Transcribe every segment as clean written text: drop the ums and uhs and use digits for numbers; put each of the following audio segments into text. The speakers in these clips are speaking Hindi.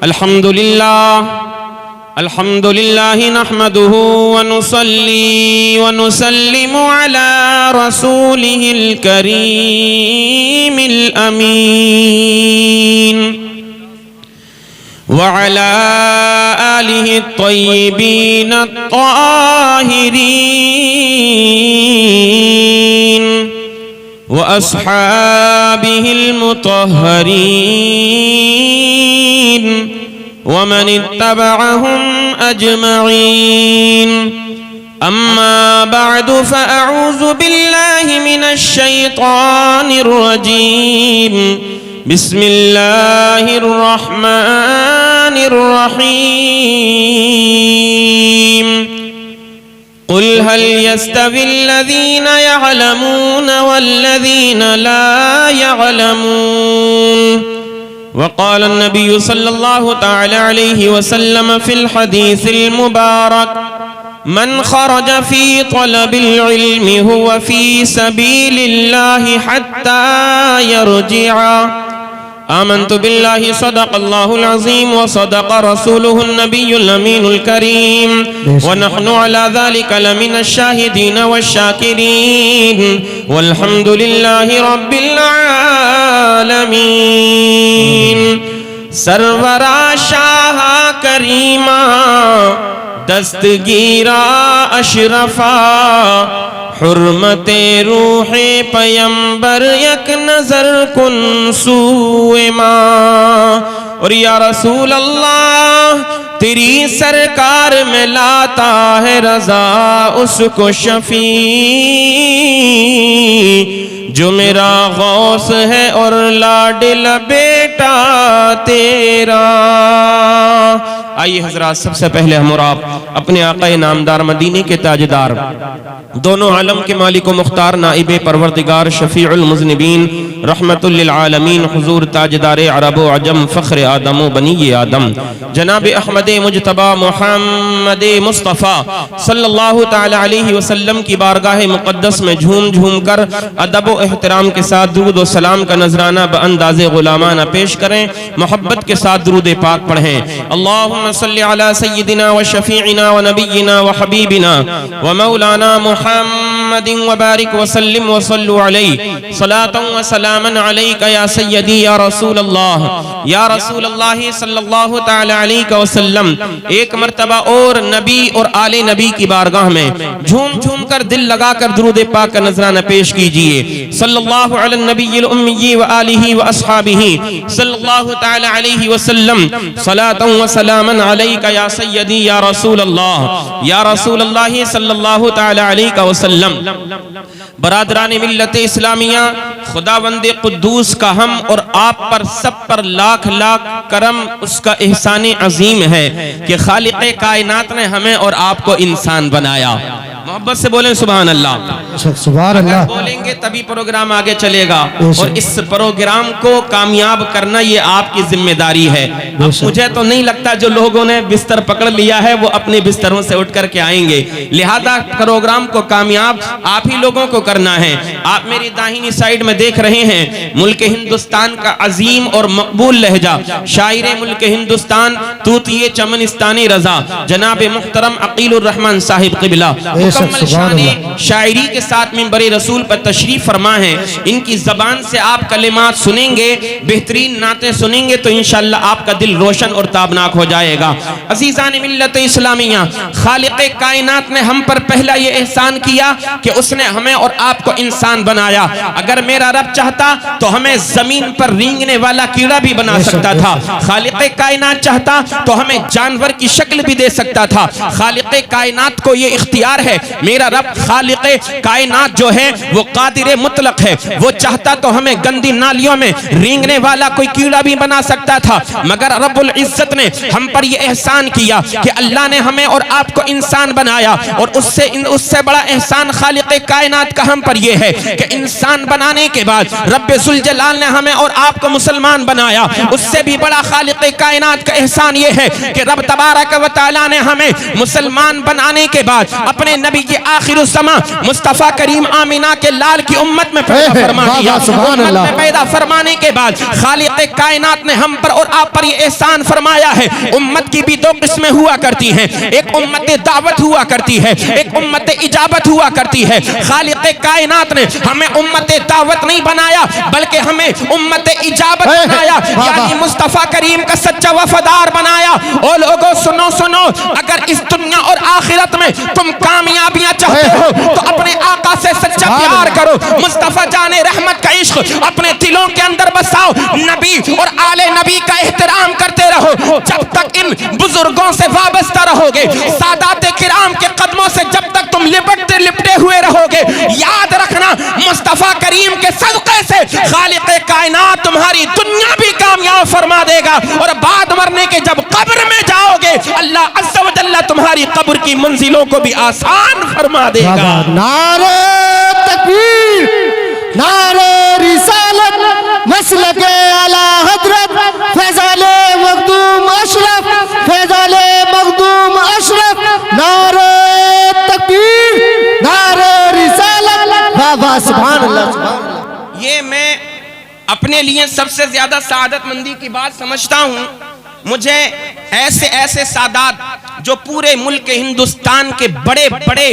अल्हम्दुलिल्लाह नहमदुहु व नुसल्ली व नुसल्लिमु अला रसूलिहिल करीमिल अमीन व अला आलिहि त्वय्यिबीन त्ताहिरीन व अस्हाबिहिल मुतहहरीन वमन इत्तबअहुम अजमईन अम्मा बअदु फअऊज़ु बिल्लाहि मिनश शैतानिर रजीम बिस्मिल्लाहिर रहमानिर रहीम क़ुल हल यस्तविल्लज़ीना यअलमून वल्लज़ीना ला यअलमून वक़ाल नबी सल्लल्लाहु तआला अलैहि वसल्लम फ़िल हदीसिल मुबारक मन खरज फ़ी तलबिल इल्मि हुवा फ़ी सबीलिल्लाहि हत्ता यरजिअ आमन्तु बिल्लाहि सदक़ल्लाहुल अज़ीम व सदक़ रसूलुहुन नबियुल अमीनुल करीम व नहनु अला ज़ालिका लमिनश शाहिदीन वश्शाकिरीन वल्हम्दुलिल्लाहि रब्बिल आलमीन। सरवरा शाह करीमा दस्तगीरा अशरफा हुर्मते रूहे पयंबर यक नजर कुन सूए माँ। और या रसूल अल्लाह तेरी सरकार में लाता है रजा उसको शफी जो मेरा गौस है और लाडिला बेटा तेरा। आइए हजरात, सबसे पहले हम और आप अपने आका नामदार मदीने के ताजदार दोनों आलम के मालिक व मुख्तार नाइबे परवरदिगार शफीउल मुज़निबीन रहमतुल लिल आलमीन हुजूर ताजदार अरब व अजम फ़ख्र आदम व बनी आदम जनाब अहमद मुजतबा मुहम्मद मुस्तफ़ा सल्लल्लाहु ताला अलैहि वसल्लम की बारगाह मुक़द्दस में झूम झूम कर अदब व एहतराम के साथ दुरूद व सलाम का नजराना बअंदाज़े गुलामाना पेश करें, मोहब्बत के साथ दुरूद पाक पढ़ें। अल्लाहुम्मा सल्लि अला सय्यिदिना व शफीइना व नबिय्यिना व हबीबिना व मौलाना मुहम्मदिन व बारिक व सल्लिम व सल्लु अलैहि सलातन व सलामन अलैका या सय्यदी या रसूल अल्लाह सल्लल्लाहु तआला अलैहि वसल्लम। एक मर्तबा और नबी और आले नबी की बारगाह में झूम झूम कर दिल लगाकर दुरूद पाक का नजराना पेश कीजिए। सल्लल्लाहु अला नबीयिल उम्मी व आलिहि व अस्हाबिहि सल्लल्लाहु तआला अलैहि वसल्लम सलातन व सलामन अलैका या सय्यदी या रसूल अल्लाह सल्लल्लाहु तआला अलैहि वसल्लम। बरादरान मिल्लत इस्लामिया, खुदावंदे कुद्दूस का हम और आप पर सब पर लाख लाख करम, उसका एहसान अजीम है कि खालिक़े कायनात ने हमें और आपको इंसान बनाया। मोहब्बत से बोलें सुभान अल्लाह। सुभान अल्लाह बोलेंगे तभी प्रोग्राम आगे चलेगा और इस प्रोग्राम को कामयाब करना ये आपकी जिम्मेदारी है। अब मुझे तो नहीं लगता जो लोगों ने बिस्तर पकड़ लिया है वो अपने बिस्तरों से उठ करके आएंगे, लिहाजा प्रोग्राम को कामयाब आप ही लोगों को करना है। आप मेरी दाहिनी साइड में देख रहे हैं मुल्क हिंदुस्तान का अजीम और मकबूल लहजा शायर मुल्क हिंदुस्तान तूतिए चमनिस्तानी रजा जनाब मुहतरम अकीलुर रहमान साहिब क़िबला मुकम्मल शान शायरी के साथ मिंबरे रसूल पर तशरीफ फरमा है। इनकी जबान से आप कलिमात सुनेंगे, बेहतरीन नाते सुनेंगे तो इंशाअल्लाह आपका दिल रोशन और ताबनाक हो जाएगा। अजीज़ान मिल्लत इस्लामिया, खालिक़े कायनात ने हम पर पहला ये एहसान किया कि उसने हमें और आपको इंसान बनाया। अगर मेरा रब चाहता तो हमें जमीन पर रेंगने वाला कीड़ा भी बना सकता था। खालिक़े कायनात चाहता तो हमें जानवर की शक्ल भी दे सकता था। खालिक़े कायनात को ये इख्तियार है। मेरा रब खालिक़े कायनात जो है वो कादिर मुतलक है। वो चाहता तो हमें गंदी नालियों में रेंगने वाला कोई कीड़ा भी बना सकता था, मगर रब्बुल इज्जत ने हम पर ये एहसान किया कि अल्लाह ने हमें और आपको इंसान बनाया। और उससे बड़ा एहसान खालिक़े कायनात का हम पर यह है कि इंसान बनाने के बाद रब्बे जुल जलाल ने हमें और आपको मुसलमान बनाया। उससे भी बड़ा खालिक़े कायनात का एहसान ये है कि रब तबारक व तआला ने हमें मुसलमान बनाने के बाद अपने नबी नबी की आखिरुज़्ज़मा मुस्तफ़ा करीम आमिना के लाल की उम्मत में पैदा फरमा दिया। उम्मत में पैदा फरमाने के बाद खालिक़ कायनात ने हम पर और आप पर ये एहसान फरमाया है। उम्मत की भी दो किस्में हुआ करती हैं, एक उम्मत दावत हुआ करती है, एक उम्मत इजाबत हुआ करती है। खालिक़ कायनात ने हमें उम्मत दावत नहीं बनाया बल्कि हमें उम्मत इजाबत बनाया, यानी मुस्तफ़ा करीम का सच्चा वफादार बनाया। ओ लोगों सुनो सुनो, अगर इस दुनिया और आखिरत में तुम कामयाबियां चाहते हो तो अपने आका से सच्चा प्यार करो, मुस्तफ़ा जाने रहमत का इश्क अपने दिलों के अंदर बसाओ, नबी और आले नबी का एहतराम करते रहो। जब तक इन बुजुर्गों से वाबस्ता रहोगे, सादाते किराम के कदमों से जब तक तुम लिपटते लिपटे हुए रहोगे, याद रखना मुस्तफ़ा करीम के सदक़े से खालिक़ कायनात तुम्हारी दुनिया भी कामयाब फरमा देगा और बाद मरने के जब कब्र में जाओगे अल्लाह अज़्ज़ा व जल्ला तुम्हारी कब्र की मंजिलों को भी आसान फरमा देगा। नारे तकबीर, नारे रिसालत, मसलके आला हज़रत फैज़ाले मखदूम अशरफ, फैज़ाले मखदूम अशरफ, नारे तकबीर, नारे रिसालत, वाह सुभान अल्लाह सुभान अल्लाह। ये मैं अपने लिए सबसे ज्यादा सादतमंदी की बात समझता हूँ। मुझे ऐसे ऐसे सादात जो पूरे मुल्क हिंदुस्तान के बड़े बड़े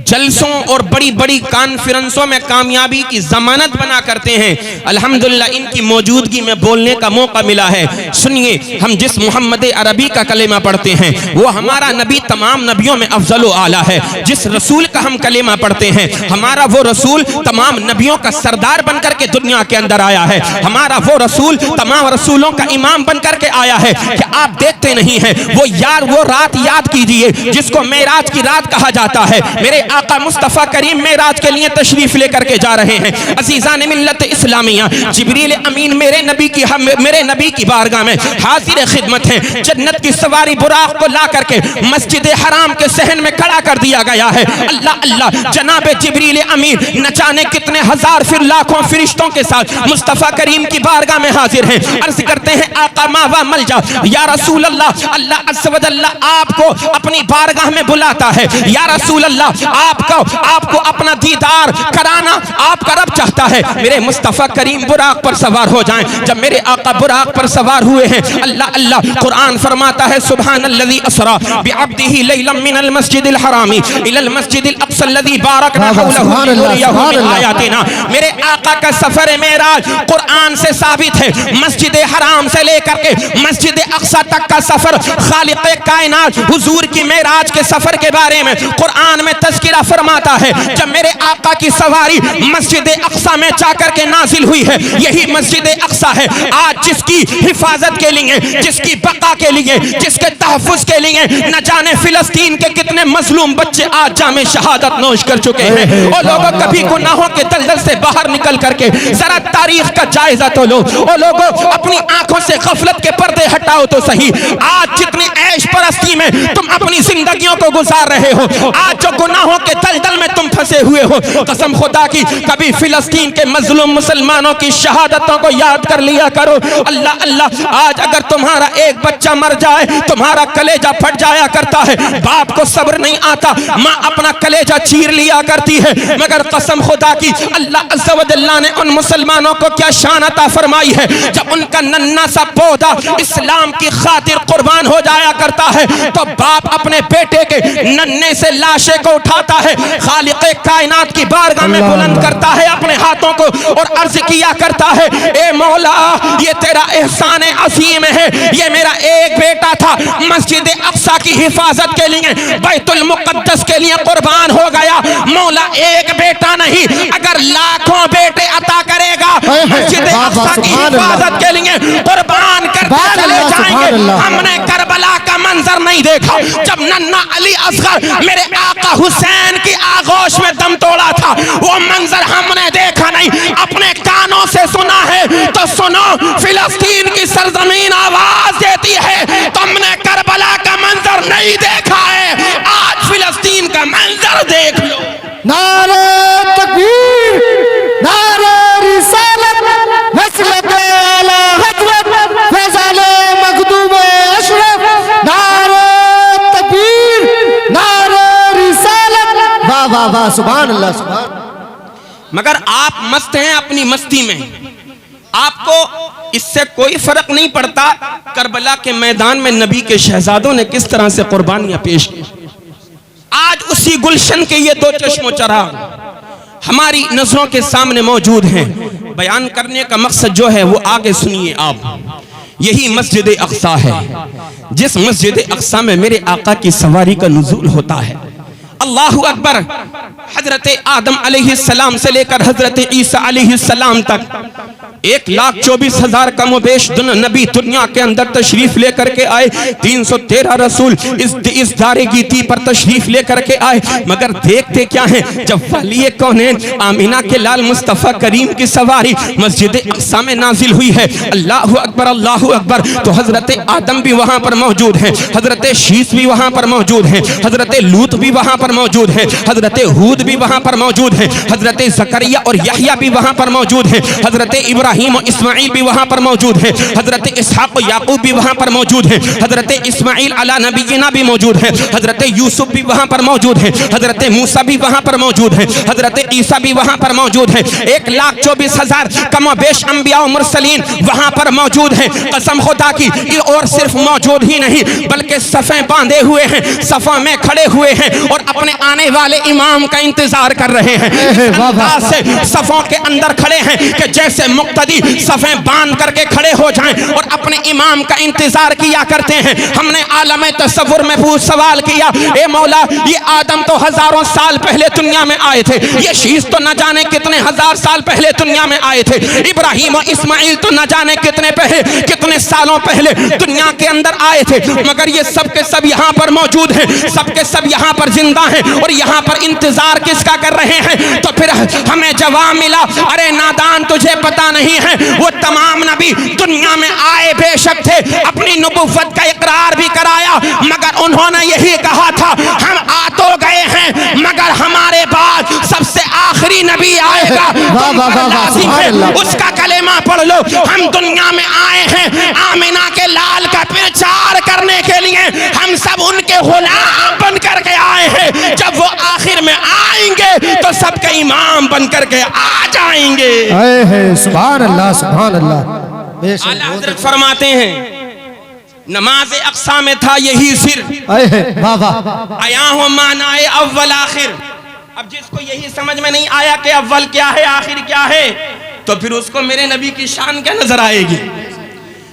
जलसों और बड़ी बड़ी कॉन्फ्रेंसों में कामयाबी की जमानत बना करते हैं, अल्हम्दुलिल्लाह इनकी मौजूदगी में बोलने का मौका मिला है। सुनिए, हम जिस मोहम्मद अरबी का कलेमा पढ़ते हैं वो हमारा नबी तमाम नबियों में अफजल आला है। जिस रसूल का हम कलेमा पढ़ते हैं हमारा वो रसूल तमाम नबियों का सरदार बनकर के दुनिया के अंदर आया है। हमारा वो रसूल तमाम रसूलों का इमाम बनकर के आया है। कि आप देखते नहीं हैं वो रात याद कीजिए जिसको मेराज की रात कहा जाता है। मेरे आका मुस्तफ़ा करीम मेराज के लिए तशरीफ लेकर के जा रहे हैं। अजीज़ान मिल्लत इस्लामिया, जिब्रील अमीन मेरे नबी की बारगाह में हाजिर खिदमत है। जन्नत की सवारी बुराक को ला करके मस्जिद हराम के सहन में खड़ा कर दिया गया है। अल्लाह अल्लाह, जनाब जिब्रील अमीन न जाने कितने हजार फिर लाखों फरिश्तों के साथ मुस्तफ़ा करीम की बारगाह में हाजिर हैं। अर्ज करते हैं आका मावा मलजा या रसूल अल्लाह, अल्लाह अज़्ज़ा व जल्ला आपको अपनी बारगाह में बुलाता है। या रसूल अल्लाह, आपको अपना दीदार कराना आपका रब चाहता है। मेरे मुस्तफ़ा करीम बुराक पर सवार हो जाएं। जब मेरे आका बुराक पर सवार हुए हैं, अल्लाह अल्लाह कुरान फरमाता है सुब्हानल्लज़ी अस्रा बिअब्दिही लैलन मिनल मस्जिदिल हरामी इलल मस्जिदिल अक़सा अल्लज़ी बारकना हौलहु लिनुरियहु मिन आयातिना। मेरे आका का सफर मेराज कुरान से साबित है। मस्जिद हराम से लेकर के मस्जिद अक़सा तक का सफर खालिक़ कायनात हुजूर की मेराज के सफर के बारे में कुरान में तज़किरा फरमाता है। जब मेरे आका की सवारी मस्जिद अक़सा में जाकर के नाजिल हुई है, यही मस्जिद अक़सा है आज जिसकी हिफाजत के लिए, जिसकी बका के लिए, जिसके तहफ़्फ़ुज़ के लिए न जाने फिलिस्तीन के कितने मजलूम बच्चे आज जामे शहादत नोश कर चुके हैं। और लोगों कभी गुनाहों के दलदल से बाहर निकल करके जरा तारीख का जायजा तो लो। और लोगों अपनी आंखों से गफलत के पर्दे हटाओ तो सही। आज जितनी ऐश परस्ती में तुम अपनी जिंदगियों को गुजार रहे हो, आज जो गुनाहों के दलदल में तुम फंसे हुए हो, कसम खुदा की कभी फिलिस्तीन के मजलूम मुसलमानों की शहादतों को याद कर लिया करो। अल्लाह अल्लाह, आज अगर तुम्हारा एक बच्चा मर जाए तुम्हारा कलेजा फट जाया करता है। बाप को सब्र नहीं आता, माँ अपना कलेजा चीर लिया करती है। मगर कसम खुदा की अल्लाह अज़्ज़ा व जल्ला ने उन मुसलमानों को क्या शान अता फरमाई है। जब उनका नन्ना सा पौधा इस्लाम की खातिर कुर्बान हो जाया करता है तो बाप अपने बेटे के नन्हे से लाशे को उठाता है, खालिक़ कायनात की बारगाह में बुलंद करता है अपने हाथों को और अर्ज किया करता है, ए मौला ये तेरा एहसान अजीम है। ये मेरा एक बेटा था मस्जिद अक़सा की हिफाजत के लिए, बैतुल मुक़द्दस के लिए कुर्बान हो गया। मौला एक बेटा नहीं अगर लाखों बेटे अता करेगा मस्जिद अक़सा की हिफाजत के लिए कुर्बान करके चले जाएंगे। हमने करबला का मंजर नहीं देखा जब नन्ना अली असगर मेरे आका हुसैन की आगोश में दम तोड़ा था, वो मंजर हमने देखा नहीं, अपने कानों से सुना है। तो सुनो, फिलिस्तीन की सरजमीन आवाज देती है, तुमने करबला का मंजर नहीं देखा है, आज फिलिस्तीन का मंजर देख लो। नारे तकबीर, नारे रिसालत, मसलके आला हज़रत फैज़ाले मखदूम अशरफ, नारे तकबीर, नारे रिसालत, वाह वाह, सुभान अल्लाह सुभान। मगर आप मस्त हैं अपनी मस्ती में, आपको इससे कोई फर्क नहीं पड़ता करबला के मैदान में नबी के शहजादों ने किस तरह से कुर्बानियां पेश की। आज उसी गुलशन के ये दो चश्मो चराग हमारी नजरों के सामने मौजूद हैं। बयान करने का मकसद जो है वो आगे सुनिए आप। यही मस्जिद अक्सा है, जिस मस्जिद अक्सा में मेरे आका की सवारी का नुज़ूल होता है। अल्लाहु अकबर। हजरत आदम अलैहिस्सलाम से लेकर हजरत ईसा अलैहिस्सलाम तक 1,24,000 कम बेश नबी दुनिया के अंदर तशरीफ लेकर के आए। 313 रसूल इस दारे गीती पर तशरीफ लेकर के आए। मगर देखते क्या है, जब वली कौनैन आमिना के लाल मुस्तफ़ा करीम की सवारी मस्जिद अक्सा में नाजिल हुई है, अल्लाहु अकबर अल्लाहु अकबर, तो हजरत आदम भी वहां पर मौजूद है, हजरत शीस भी वहां पर मौजूद है, हजरत लूत भी वहां पर मौजूद है, हजरत हूद भी वहां पर मौजूद है, हजरत जकरिया और यहया भी वहां पर मौजूद है, हजरत इब्राहिम और इस्माइल भी वहां पर मौजूद है, हजरत इसहाक और याकूब भी वहां पर मौजूद है, हजरत इस्माइल अला नबीना भी मौजूद है, हजरत यूसुफ भी वहां पर मौजूद है, हजरत मूसा भी वहां पर मौजूद है, हजरत ईसा भी वहां पर मौजूद है। 1,24,000 कम बेश अंबिया और मुरसलीन वहां पर मौजूद है। कसम खुदा की, और सिर्फ मौजूद ही नहीं बल्कि सफ़े बांधे हुए हैं, सफ़ा में खड़े हुए हैं और अपने आने वाले इमाम का इंतजार कर रहे हैं। से सफ़ों के अंदर खड़े हैं कि जैसे मुक्तदी सफ़े बांध करके खड़े हो जाएं और अपने इमाम का इंतजार किया करते हैं। हमने आलम तसव्वुर में पूछ सवाल किया, ए मौला, ये आदम तो हजारों साल पहले दुनिया में आए थे, ये शीश तो न जाने कितने हजार साल पहले दुनिया में आए थे, इब्राहिम और इस्माइल तो न जाने कितने सालों पहले दुनिया के अंदर आए थे, मगर ये सब के सब यहाँ पर मौजूद हैं, सब के सब यहाँ पर जिंदा हैं और यहाँ पर इंतजार किसका कर रहे हैं? तो फिर हमें जवाब मिला, अरे नादान, तुझे पता नहीं है, वो तमाम नबी दुनिया में आए बेशक थे, अपनी नबुव्वत का इकरार भी कराया, मगर उन्होंने यही कहा था, हम आ तो गए हैं मगर हमारे बाद सबसे आखिरी नबी आएगा, उसका कलेमा पढ़ लो। हम दुनिया में आए हैं आमिना के लाल का प्रचार करने के लिए, हम सब उनके गुलाम बन करके आए हैं। जब वो आखिर में आएंगे तो सबके इमाम बन करके आ जाएंगे। सुभान अल्लाह सुभान अल्लाह। आला हज़रत फरमाते हैं, नमाज अक्सा में था यही सिर, आया हो मानाए अव्वल आखिर। अब जिसको यही समझ में नहीं आया कि अव्वल क्या है आखिर क्या है, तो फिर उसको मेरे नबी की शान क्या नजर आएगी?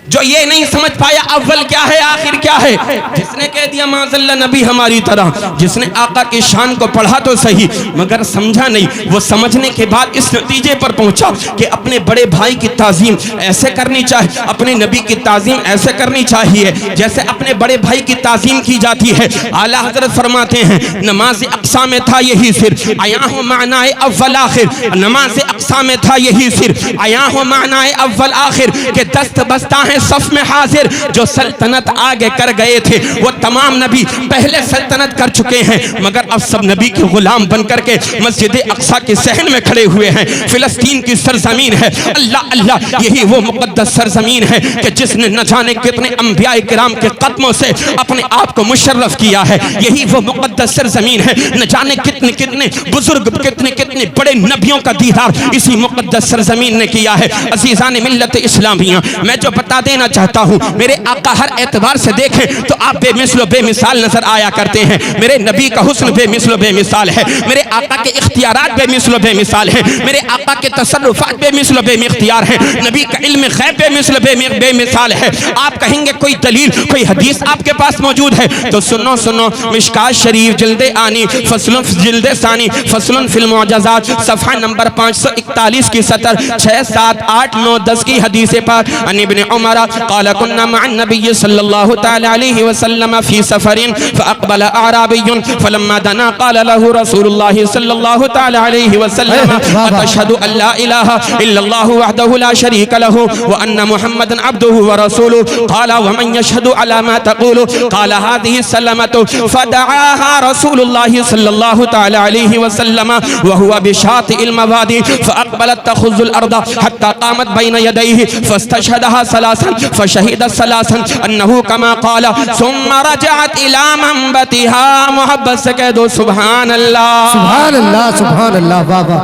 जो ये नहीं समझ पाया अव्वल क्या है आखिर क्या है, जिसने कह दिया माज़ल्ला नबी हमारी तरह, जिसने आका की शान को पढ़ा तो सही मगर समझा नहीं, वो समझने के बाद इस नतीजे पर पहुंचा कि अपने बड़े भाई की ताज़ीम ऐसे करनी चाहिए, अपने नबी की ताज़ीम ऐसे करनी चाहिए जैसे अपने बड़े भाई की ताज़ीम की जाती है। आला हज़रत फरमाते हैं, नमाज अक्सा में था यही सिर, आया हो मानाए अव्वल आखिर। नमाज अक्सा में था यही सिर, आया हो मानाए अव्वल आखिर, के दस्त बस्ता है सफ में हाजिर। जो सल्तनत आगे कर गए थे वो तमाम नबी पहले सल्तनत कर चुके हैं, मगर अब सब नबी के गुलाम बन करके मस्जिद अक्सा के सहन में खड़े हुए हैं। फिलिस्तीन की सरजमीन है, अल्लाह अल्लाह, यही वो मुकद्दस सरजमीन है कि जिसने न जाने कितने अंबिया किराम के कदमों से अपने आप को मुशर्रफ किया है। यही वो मुकद्दस सरजमीन है, न जाने कितने कितने बुजुर्ग, कितने कितने बड़े नबियों का दीदार इसी मुकद्दस सरजमीन ने किया है। अजीज़ान मिल्लत इस्लामिया, मैं जो बता देना चाहता हूँ, मेरे आका हर एतबार से देखें तो आप बेमिसल बेमिसाल नजर आया करते हैं। मेरे नबी का हुस्न बेमिसल बेमिसाल है, मेरे आका के इख्तियारात बेमिसल बेमिसाल हैं, मेरे आका के तसर्रुफात बेमिसल बेमिख्तियार हैं, नबी का इल्म गैब बेमिसल बेमिसाल है। आप कहेंगे कोई दलील, कोई हदीस आपके पास मौजूद है, तो सुनो सुनो, मिशकात शरीफ जिल्दे आनी फसलुन जिल्दे सानी फसलुन फिल मुअज्जज़ात सफ़हा नंबर 541 की सतर 6, 7, 8, 9, 10 की हदीस पाक। अन इब्न उमर क़ाल कुन्ना मअन नबी सल्लल्लाहु तआला अलैहि वसल्लम फ़ी सफ़रिन फ़अक़बल अअराबिय्युन फ़लम्मा दना क़ाल लहू रसूलुल्लाह सल्लल्लाहु तआला अलैहि वसल्लम अतशहदु अल्ला इलाहा इल्लल्लाहु वहदहु ला शरीका लहू व अन्न मुहम्मदन अब्दुहु व रसूलुहु क़ाल व मन यशहदु अला मा तक़ूलु क़ाल हाज़िहि सल्लमतु फ़दआहा रसूलुल्लाह सल्लल्लाहु तआला अलैहि वसल्लम व हुवा बिशातिल मवादी फ़अक़बलत तख़ुज़ुल अर्द हत्ता क़ामत बैन यदैहि फ़स्तशहदहा सलास सलासन फशहिद सलासन अन्नहु कमा क़ाल सुम्मा रजअत इला मंबतिहा। मोहब्बत से कह दो सुभान अल्लाह, सुभान अल्लाह, सुभान अल्लाह, वाह वाह,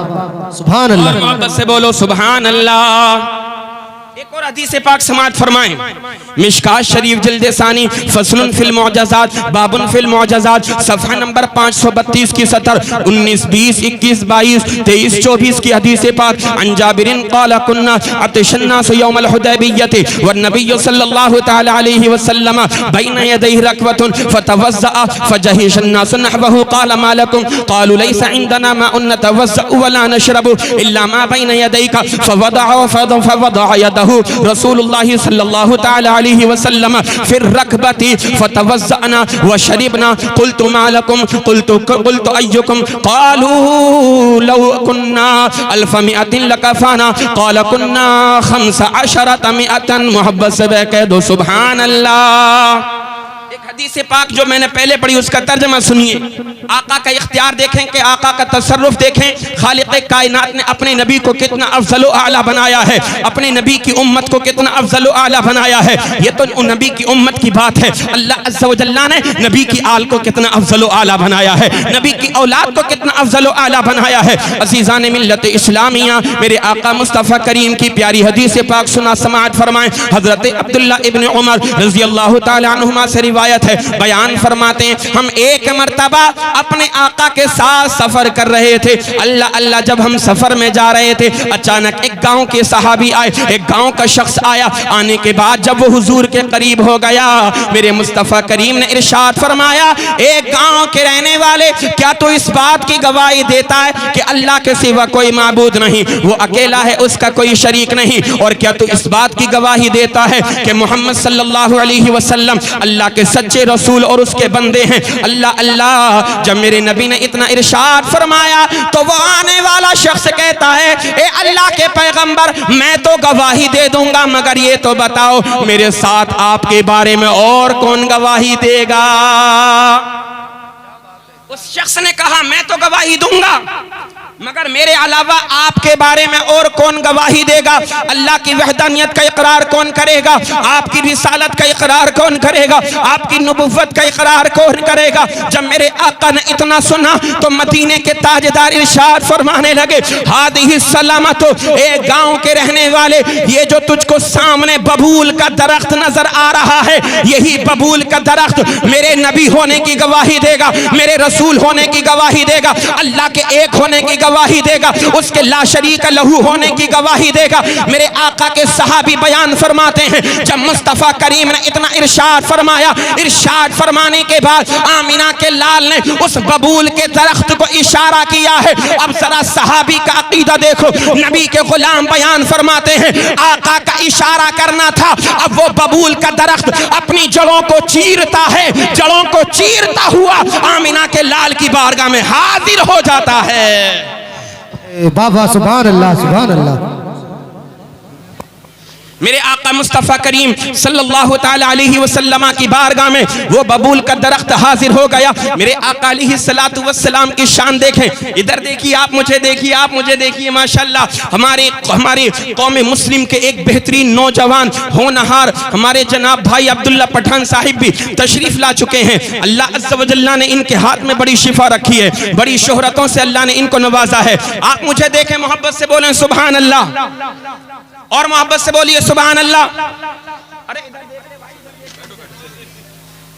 सुभान अल्लाह। मोहब्बत से बोलो सुभान अल्लाह। एक और हदीस पाक समाअत फरमाएं, मिशकात शरीफ जिल्द सानी फस्लुन फिल मुअजज़ात बाबुन फिल मुअजज़ात सफ़हा नंबर 532 की 70 19 20 21 22 23 24 की हदीस पाक। अन जाबिरिन क़ाल कुन्ना अतशन नास यौमल हुदैबिय्यति वन नबिय्यु सल्लल्लाहु तआला अलैहि वसल्लम बैन यदैहि रकबतुन फतवज़्ज़अ फजहिशन नास नहवहु क़ाल मा लकुम क़ालू लैसा इंदना माउन नतवज़्ज़अ वला नशरबु इल्ला मा बैन यदैका फवदअ यदहु रसूलुल्लाह सल्लल्लाहु तआला अलैहि वसल्लम फिर रकबती फतवज़्ज़अना व शरिबना क़ुल्तु मा लकुम क़ुल्तु अय्युकुम क़ालू लौ कुन्ना अल्फ मिअतिन लकफ़ाना क़ाल कुन्ना 15 मिअतन। मोहब्बत से कह दो सुभान अल्लाह। एक हदीस पाक जो मैंने पहले पढ़ी उसका तर्जमा सुनिए। आका का इख्तियार देखें कि आका का तसर्रुफ देखें। खालिक कायनात ने अपने नबी को कितना अफजल व आला बनाया है, अपने नबी की उम्मत को कितना अफजल व आला बनाया है। ये तो उन नबी की उम्मत की बात है। अल्लाह अज़्ज़ा व जल्ला ने नबी की आल को कितना अफजल व आला बनाया है, नबी की औलाद को कितना अफजल व आला बनाया है। अज़ीज़ान मिल्लत इस्लामिया, मेरे आका मुस्तफ़ा करीम की प्यारी हदीस पाक सुना समाअत फरमाएं। हज़रत अब्दुल्ला इब्न उमर रज़ियल्लाहु ताला अन्हुमा से रिवायत है, बयान फरमाते हैं हम एक मर्तबा अपने आका के साथ सफर कर रहे थे। अल्लाह अल्लाह, जब हम सफर में जा रहे थे अचानक एक गांव के सहाबी आए, एक गांव का शख्स आया। आने के बाद जब वो हुजूर के करीब हो गया, मेरे मुस्तफ़ा करीम ने इरशाद फरमाया, एक गांव के रहने वाले, क्या तू इस बात की गवाही देता है कि अल्लाह के सिवा कोई माबूद नहीं, वो अकेला है, उसका कोई शरीक नहीं? और क्या तू इस बात की गवाही देता है कि मोहम्मद सल्लल्लाहु अलैहि वसल्लम अल्लाह के सच्चे रसूल और उसके बंदे हैं? अल्लाह अल्लाह, जब मेरे नबी ने इतना इरशाद फरमाया तो वो आने वाला शख्स कहता है, ए अल्लाह के पैगंबर, मैं तो गवाही दे दूंगा, मगर ये तो बताओ मेरे साथ आपके बारे में और कौन गवाही देगा? उस शख्स ने कहा, मैं तो गवाही दूंगा, मगर मेरे अलावा आपके बारे में और कौन गवाही देगा? अल्लाह की वहदानियत का इकरार कौन करेगा? आपकी रिसालत का इकरार कौन करेगा? आपकी नबुव्वत का इकरार कौन करेगा? जब मेरे आका ने इतना सुना तो मदीने के ताजदार इरशाद फरमाने लगे, हादिही सलामत, एक गांव के रहने वाले, ये जो तुझको सामने बबूल का दरख्त नजर आ रहा है, यही बबूल का दरख्त मेरे नबी होने की गवाही देगा, मेरे रसूल होने की गवाही देगा, अल्लाह के एक होने की गवाही देगा, उसके ला शरीक लहू होने की गवाही देगा। मेरे आका के सहाबी बयान फरमाते हैं, जब मुस्तफ़ा करीम ने इतना इरशाद फरमाया, इरशाद फरमाने के बाद आमिना के लाल ने उस बबूल के दरख्त को इशारा किया है। अब जरा सहाबी का अकीदा देखो, नबी के गुलाम बयान फरमाते हैं, आका का इशारा करना था, अब वो बबूल का दरख्त अपनी जड़ों को चीरता है, जड़ों को चीरता हुआ आमिना के लाल की बारगाह में हाजिर हो जाता है। बाबा सुभान अल्लाह, सुभान अल्लाह। मेरे आका मुस्तफ़ा करीम सल्लल्लाहु ताला अलैहि वसल्लम की बारगाह में वो बबूल का दरख्त हाजिर हो गया। मेरे आका अलैहिस्सलातु वस्सलाम की शान देखें, इधर देखिए आप, मुझे देखिए आप, मुझे देखिए, माशाल्लाह। हमारे कौम मुस्लिम के एक बेहतरीन नौजवान होनहार हमारे जनाब भाई अब्दुल्ला पठान साहिब भी तशरीफ ला चुके हैं। अल्लाह अज़्ज़ा व जल्ला ने इनके हाथ में बड़ी शिफा रखी है, बड़ी शोहरतों से अल्लाह ने इनको नवाजा है। आप मुझे देखें, मोहब्बत से बोलें सुभान अल्लाह, और मोहब्बत से बोलिए सुभान अल्लाह। अरे इधर देख ले भाई, इधर देख।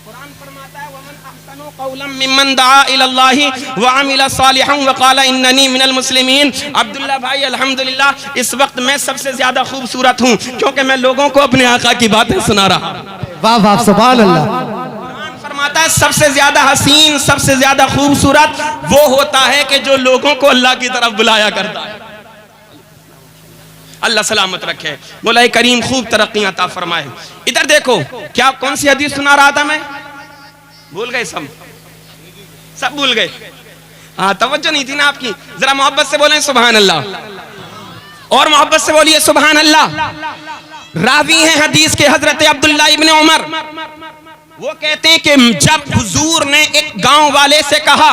कुरान फरमाता है, वमन अहसनु कौलन मिम्मन दआ इलल्लाहि व अमिल सालिहन व क़ाला इन्ननी मिनल मुस्लिमीन। अब्दुल्ला भाई अल्हम्दुलिल्लाह, इस वक्त मैं सबसे ज्यादा खूबसूरत हूँ क्योंकि मैं लोगों को अपने आका की बातें सुना रहा। वाह वाह, सुभान अल्लाह। कुरान फरमाता है, सबसे ज्यादा हसीन, सबसे ज्यादा खूबसूरत वो होता है कि जो लोगों को अल्लाह की तरफ बुलाया करता है। अल्लाह सलामत रखे, मौला करीम खूब तरक्कियां अता फरमाए। इधर देखो, क्या कौन सी हदीस सुना रहा था मैं? भूल गए, सब भूल गए। हाँ, तवज्जो नहीं थी ना आपकी। जरा मोहब्बत से बोलें सुभान अल्लाह, और मोहब्बत से बोलिए सुभान अल्लाह। रावी हैं हदीस के हजरत अब्दुल्ला इब्न उमर, वो कहते हैं कि जब हुजूर ने एक गांव वाले से कहा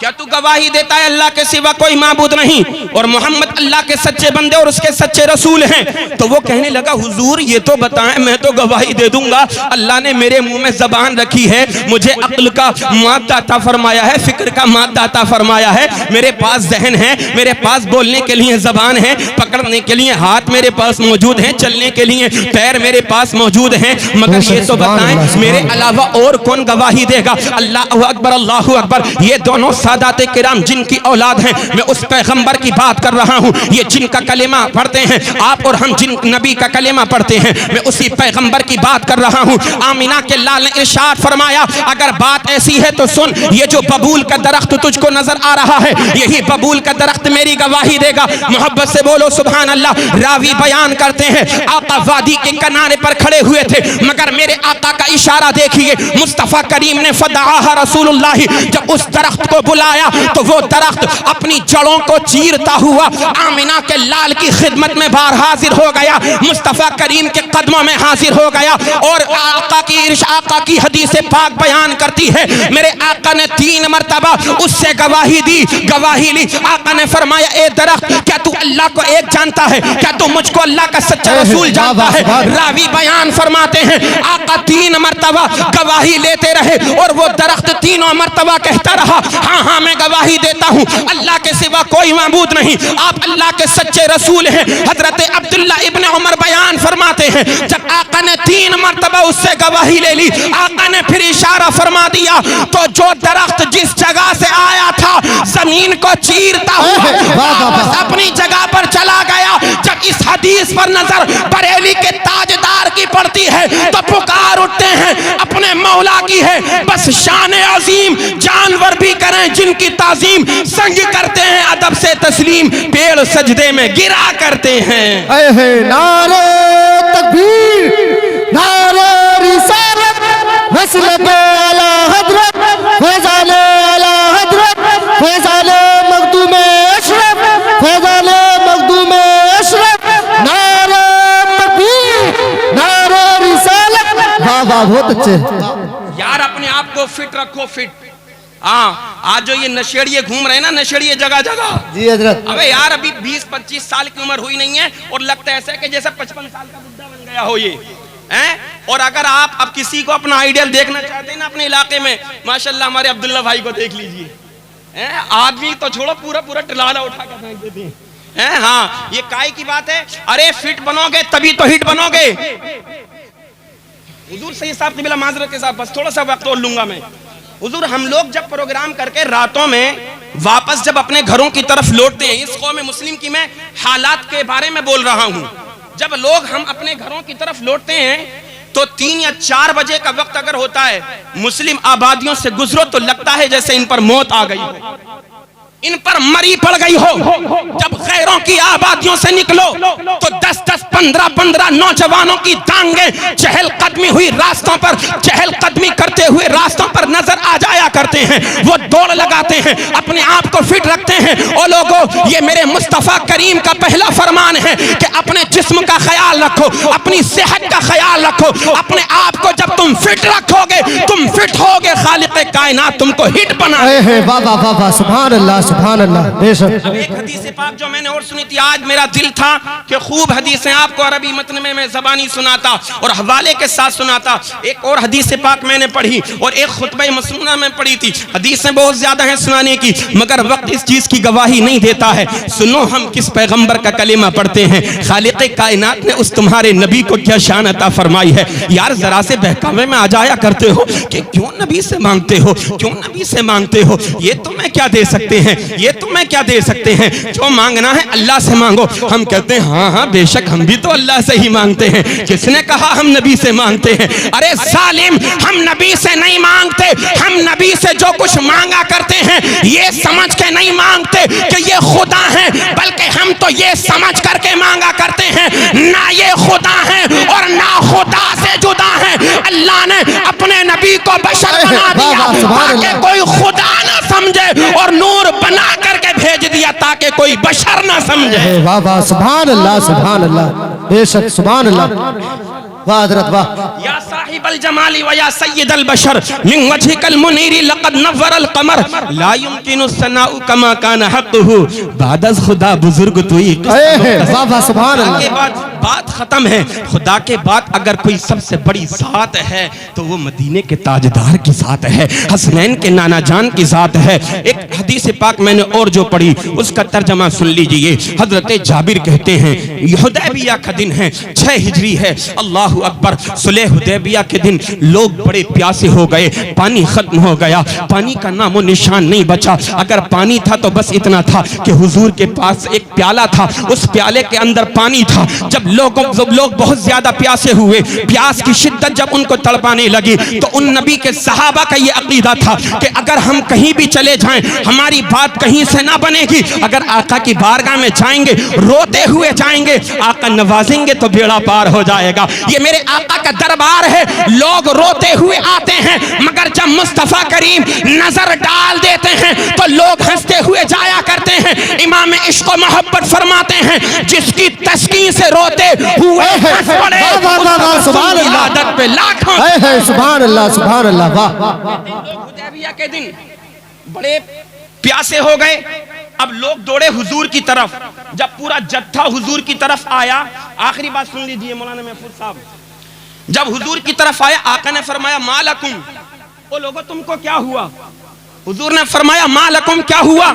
क्या तू गवाही देता है अल्लाह के सिवा कोई माबूद नहीं और मोहम्मद अल्लाह के सच्चे बंदे और उसके सच्चे रसूल हैं? तो वो कहने लगा हुजूर ये तो बताएं, मैं तो गवाही दे दूंगा, अल्लाह ने मेरे मुंह में जबान रखी है, मुझे अक्ल का मादा अता फरमाया है, फिक्र का मादा अता फरमाया है, मेरे पास जहन है, मेरे पास बोलने के लिए जबान है, पकड़ने के लिए हाथ मेरे पास मौजूद है, चलने के लिए पैर मेरे पास मौजूद हैं, मगर ये तो बताएं मेरे अलावा और कौन गवाही देगा? अल्लाह अकबर, अल्लाह अकबर। ये दोनों सादाते किराम जिनकी औलाद हैं, मैं उस पैगंबर की बात कर रहा हूँ, ये जिनका कलेमा पढ़ते हैं आप और हम, जिन नबी का कलेमा पढ़ते हैं, मैं उसी पैगंबर की बात कर रहा हूँ। आमिना के लाल ने इरशाद फरमाया, अगर बात ऐसी है तो सुन, ये जो बबूल का दरख्त तुझको नजर आ रहा है, यही बबूल का दरख्त मेरी गवाही देगा। मोहब्बत से बोलो सुभान अल्लाह। रावी बयान करते हैं, आका वादी के किनारे पर खड़े हुए थे, मगर मेरे आका का इशारा देखिए, मुस्तफा करीम ने फदआहा रसूलुल्लाह, जब उस दरख्त को बुलाया तो वो दरख्त अपनी जड़ों को चीरता हुआ आमिना के लाल की खिदमत में बाहर हाजिर हो गया, मुस्तफा करीम के कदमों में हाजिर हो गया। और आका की हदीस पाक बयान करती है, मेरे आका ने 3 मरतबा उससे गवाही दी, गवाही ली। आका ने फरमाया, ए दरख्त, क्या तू अल्लाह को एक जानता है? क्या तू मुझको अल्लाह का सच्चा रसूल जानता है? रावी बयान फरमाते हैं, आका 3 मरतबा गवाही लेते रहे और वो दरख्त 3 मरतबा कहता रहा, हाँ हाँ मैं गवाही देता हूँ, अल्लाह के सिवा कोई माबूद नहीं, आप अल्लाह के सच्चे रसूल हैं। हजरत अब्दुल्ला इब्न उमर बयान फरमाते हैं, जब आका ने 3 मरतबा उससे गवाही ले ली, आका ने फिर इशारा फरमा दिया, तो जो दरख्त जिस जगह से आया था जमीन को चीरता हुआ वापस अपनी जगह पर चला गया। जब इस हदीस पर नजर बरेली के ताजदार की पड़ती है तो पुकार उठते हैं, अपने मौला की है बस शान अजीम, जानवर भी करें जिनकी ताजीम, संग करते हैं अदब से तस्लीम, पेड़ सजदे में गिरा करते हैं। नारे तकबीर, नारे रिसालत, वस्ल पे आला हजरत, फैज़ाले आला हजरत, फैज़ाले मखदूमे अशरफ, फैज़ाले मखदूमे अशरफ, नारे तकबीर, नारे रिसालत। वाह वाह, बहुत अच्छे यार, अपने आप को फिट रखो, फिट। हाँ, आज जो ये नशेड़िए घूम रहे हैं ना, नशेड़िए जगह जगह, जी हजरत, अबे यार अभी 20-25 साल की उम्र हुई नहीं है और लगता है ऐसा कि जैसे 55 साल का बुड्ढा बन गया हो ये हैं। और अगर आप अब किसी को अपना आइडियल देखना चाहते हैं ना अपने इलाके में, माशाल्लाह हमारे अब्दुल्ला भाई को देख लीजिए, हैं, आदमी तो छोड़ो पूरा पूरा टिलाला उठा कर फेंक देते हैं। हाँ, ये काय की बात है? अरे फिट बनोगे तभी तो हिट बनोगे। हुजूर सही साहब की बिला माजरत के साथ बस थोड़ा सा वक्त और लूंगा मैं। हुजूर, हम लोग जब प्रोग्राम करके रातों में वापस जब अपने घरों की तरफ लौटते हैं, इस कौम मुस्लिम की मैं हालात के बारे में बोल रहा हूँ, जब लोग हम अपने घरों की तरफ लौटते हैं तो 3 या 4 बजे का वक्त अगर होता है, मुस्लिम आबादियों से गुजरो तो लगता है जैसे इन पर मौत आ गई हो, इन पर मरी पड़ गई हो। जब गैरों की आबादियों से निकलो तो 10-10, 15-15 नौजवानों की टांगे चहल कदमी हुई रास्तों पर, चहल कदमी करते हुए रास्तों पर नजर आ जाया करते हैं। वो दौड़ लगाते हैं, अपने आप को फिट रखते हैं। और लोगों, ये मेरे मुस्तफा करीम का पहला फरमान है कि अपने जिस्म का ख्याल रखो, अपनी सेहत का ख्याल रखो, अपने आप को जब तुम फिट रखोगे तुम फिट होगे, खालिक कायनात तुमको हिट बनाए। वाह वाह वाह वाह, सुभान अल्लाह, सुभान अल्लाह, बेशक। अब एक हदीस पाक जो मैंने और सुनी थी, आज मेरा दिल था कि खूब हदीसें आपको अरबी मतन में मैं ज़बानी सुनाता और हवाले के साथ सुनाता। एक और हदीस पाक मैंने पढ़ी और एक खुतबा मसनूना में पढ़ी थी। हदीसें बहुत ज्यादा हैं सुनाने की, मगर वक्त इस चीज की गवाही नहीं देता है। सुनो हम किस पैगंबर का कलेमा पढ़ते हैं, खालिक कायनात ने उस तुम्हारे नबी को क्या शान अता फरमाई है। यार जरा से बहकावे में आ जाया करते हो कि क्यों नबी से मांगते हो, क्यों नबी से मांगते हो, ये तुम्हें क्या दे सकते हैं, ये तुम्हें क्या दे सकते हैं, जो मांगना है अल्लाह से मांगो। हम कहते हैं हाँ हाँ बेशक हम भी तो अल्लाह से ही मांगते हैं, किसने कहा हम नबी से मांगते हैं। अरे जालिम, हम नबी से नहीं मांगते, हम नबी से जो कुछ मांगा करते हैं ये समझ के नहीं मांगते कि ये खुदा है, बल्कि हम तो ये समझ करके मांगा करते हैं ना ये खुदा है और ना खुदा से जुदा है। अल्लाह ने अपने नबी को बशर बना दिया ताकि कोई खुदा ना समझे और नूर बना करके भेज दिया ताकि कोई बशर ना समझे। वाह वाह, सुभान अल्लाह, सुभान अल्लाह, बेशक सुभान अल्लाह। वाह हजरत वाह। या साहिबल जमाली व या सय्यदल बशर मिन वजहिकल मुनीरी लक़द नव्वरल क़मर ला युमकिनु सनाउ कमा कान हक़्क़ुहु बादज़ खुदा बुजुर्ग तुई। वाह वाह सुभान अल्लाह। के बाद बात खत्म है। खुदा के बाद अगर कोई सबसे बड़ी जात है तो वो मदीने के ताजदार की जात है, हसनैन के नाना जान की जात है। एक हदीस पाक मैंने और जो पढ़ी उसका तर्जमा सुन लीजिए। हजरत जाबिर कहते हैं हुदैबिया का दिन है, 6 हिजरी है। अल्लाह अकबर। सुलह हुदैबिया के दिन लोग बड़े प्यासे हो गए, पानी खत्म हो गया, पानी का नामो निशान नहीं बचा। अगर पानी था तो बस इतना था कि हुजूर के पास एक प्याला था, उस प्याले के अंदर पानी था। जब लोग बहुत ज्यादा प्यासे हुए, प्यास की शिद्दत जब उनको तड़पाने लगी तो उन नबी के सहाबा का ये अकीदा था कि अगर हम कहीं भी चले जाएं हमारी बात कहीं से ना बनेगी। अगर आका की बारगाह में जाएंगे रोते हुए जाएंगे, आका नवाजेंगे तो बेड़ा पार हो जाएगा। ये मेरे आका का दरबार है, लोग रोते हुए आते हैं मगर जब मुस्तफा करीम नजर डाल देते हैं तो लोग हंसते हुए जाया करते हैं। इमाम इश्क व मोहब्बत फरमाते हैं जिसकी तस्कीन से रोते हुए हंस पड़े सुभान अल्लाह आदत पे लाखों सुभान अल्लाह सुभान अल्लाह वाह। हुदैबिया के दिन बड़े प्यासे हो गए। अब लोग दौड़े हुजूर की तरफ। जब पूरा जत्था हुजूर की तरफ आया, आखिरी बात सुन लीजिए मौलाना महफूज साहब, जब हुजूर की तरफ आया आका ने फरमाया मालकुम, ओ लोगों तुमको क्या हुआ? हुजूर ने फरमाया मालकुम क्या हुआ?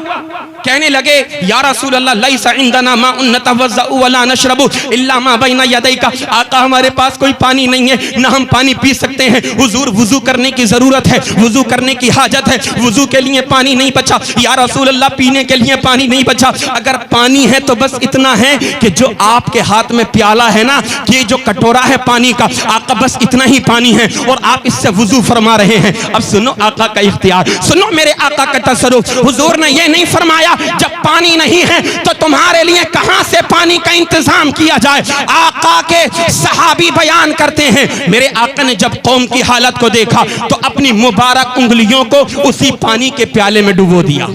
कहने लगे या रसूल अल्लाह लैसा इंदना मा नतवज़्ज़उ वला नशरबु इल्ला मा बैना यदैका। आका हमारे पास कोई पानी नहीं है, ना हम पानी पी सकते हैं। हुजूर वुजू करने की जरूरत है, वुजू करने की हाजत है, वुजू के लिए पानी नहीं बचा। या रसूल अल्लाह पीने के लिए पानी नहीं बचा। अगर पानी है तो बस इतना है कि जो आपके हाथ में प्याला है ना, ये जो कटोरा है पानी का, आका बस इतना ही पानी है और आप इससे वुजू फरमा रहे हैं। अब सुनो आका का इख्तियार, सुनो मेरे आका का तसर्रुफ। हुजूर ने ये नहीं फरमाया जब पानी नहीं है तो तुम्हारे लिए कहां से पानी का इंतजाम किया जाए। आका के सहाबी बयान करते हैं मेरे आका ने जब कौम की हालत को देखा तो अपनी मुबारक उंगलियों को उसी पानी के प्याले में डुबो दिया।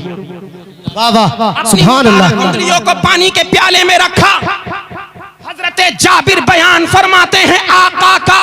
वाह वाह सुभान अल्लाह। उंगलियों को पानी के प्याले में रखा। हजरत जाबिर बयान फरमाते हैं आका का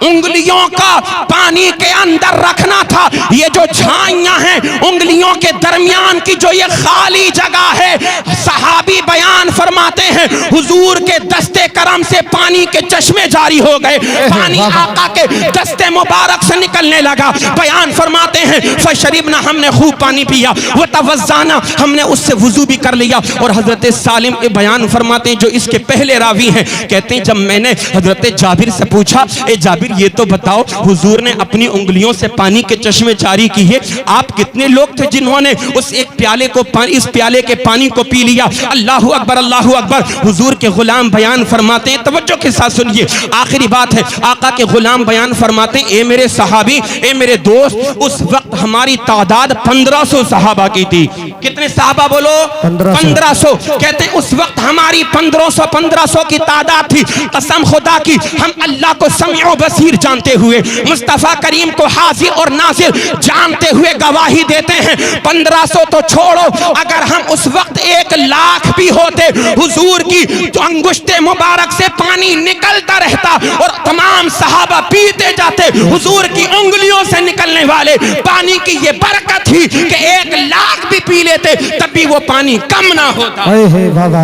उंगलियों का पानी के अंदर रखना था। ये जो झाइयां हैं उंगलियों के दरमियान की जो ये खाली जगह है, सहाबी बयान फरमाते हैं हुजूर के दस्ते करम से पानी के चश्मे जारी हो गए। पानी आका के दस्ते मुबारक से निकलने लगा। बयान फरमाते हैं फशरीबना, हमने खूब पानी पिया, वो तवज़्ज़ाना, हमने उससे वुजू भी कर लिया। और हजरत सालिम के बयान फरमाते हैं जो इसके पहले रावी हैं, कहते हैं जब मैंने हजरत जाबिर से पूछा ए जाबिर ये तो बताओ हुजूर ने अपनी उंगलियों से पानी के चश्मे जारी किए, आप कितने लोग थे जिन्होंने उस एक प्याले को इस प्याले के पानी को पी लिया? अल्लाहु अकबर अल्लाहु अकबर। हुजूर के गुलाम बयान फरमाते हैं, तवज्जो के साथ सुनिए, आखिरी बात है। आका के गुलाम बयान फरमाते हैं ए मेरे सहाबी, ए मेरे दोस्त, उस वक्त हमारी तादाद 1500 सहाबा की थी। कितने सहाबा बोलो? 1500। कहते हैं उस वक्त हमारी 1500 की तादाद थी। कसम खुदा की हम अल्लाह को समीउ बसीर जानते हुए, मुस्तफा करीम को हाजिर और नाजिर जानते हुए गवाही देते हैं 1500 तो छोड़ो, अगर हम उस वक्त 1 लाख भी होते हुजूर की तो अंगुश्ते मुबारक से पानी निकलता रहता और तमाम सहाबा पीते जाते। हुजूर की उंगलियों से निकलने वाले पानी की ये बरकत थी कि 1 लाख भी पी लेते तब भी वो पानी कम ना होता।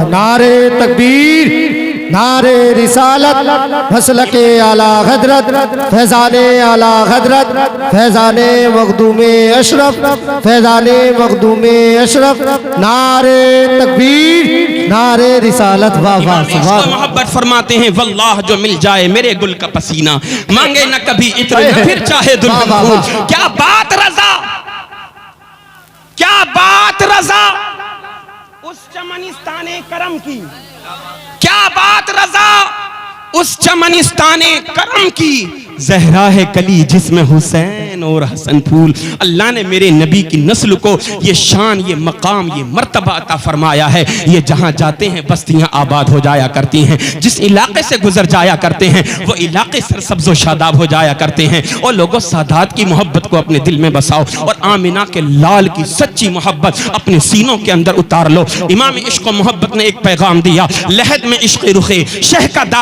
नारे तकबीर, नारे रिसालत, मसलके आला हजरत, फैजाने आला हजरत, फैजाने मखदूमे अशरफ, फैजाने मखदूमे अशरफ, नारे तकबीर, नारे रिसालत। वाह वाह सुभान। मोहब्बत फरमाते हैं वल्लाह जो मिल जाए मेरे गुल का पसीना, मांगे न कभी इत्र फिर चाहे दुल्हन फूल। क्या बात रजा, क्या बात रजा उस चमनिस्ताने करम की, क्या बात रजा उस चमनिस्ताने करम की। जहरा है कली जिसमें हुसैन और हसन फूल। अल्लाह ने मेरे नबी की नस्ल को ये शान, ये मकाम, ये मर्तबा अता फरमाया है। ये जहाँ जाते हैं बस्तियाँ आबाद हो जाया करती हैं, जिस इलाके से गुजर जाया करते हैं वो इलाके सरसब्ज़ व शादाब हो जाया करते हैं। और लोगों सादात की मोहब्बत को अपने दिल में बसाओ और आमिना के लाल की सच्ची मोहब्बत अपने सीनों के अंदर उतार लो। इमाम इश्क व मोहब्बत ने एक पैगाम दिया, लहद में इश्क रुखे शह का दाग